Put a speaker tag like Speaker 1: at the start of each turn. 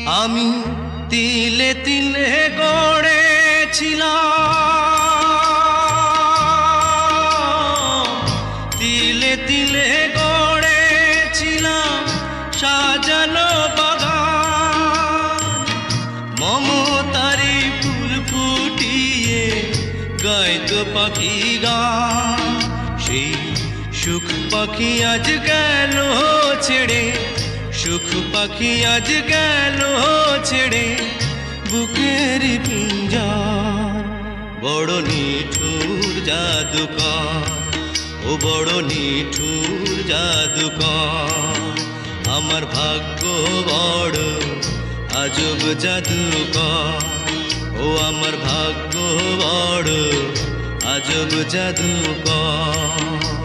Speaker 1: আমি তিলে তিলে গড়েছিলাম, তিলে তিলে গড়েছিলাম সাজানো বাগান। মমতারি ফুল ফুটিয়ে গাইতো পাখি গান। সেই সুখ পাখি আজ গেল ছেড়ে, সুখ পাখি আজ গেল ছেড়ে বুকের পিঞ্জার। বড় নিঠুর জাদুকর, ও বড় নিঠুর জাদুকর। আমার ভাগ্য বড় আজব জাদুকর, ও আমার ভাগ্য বড় আজব জাদুকর।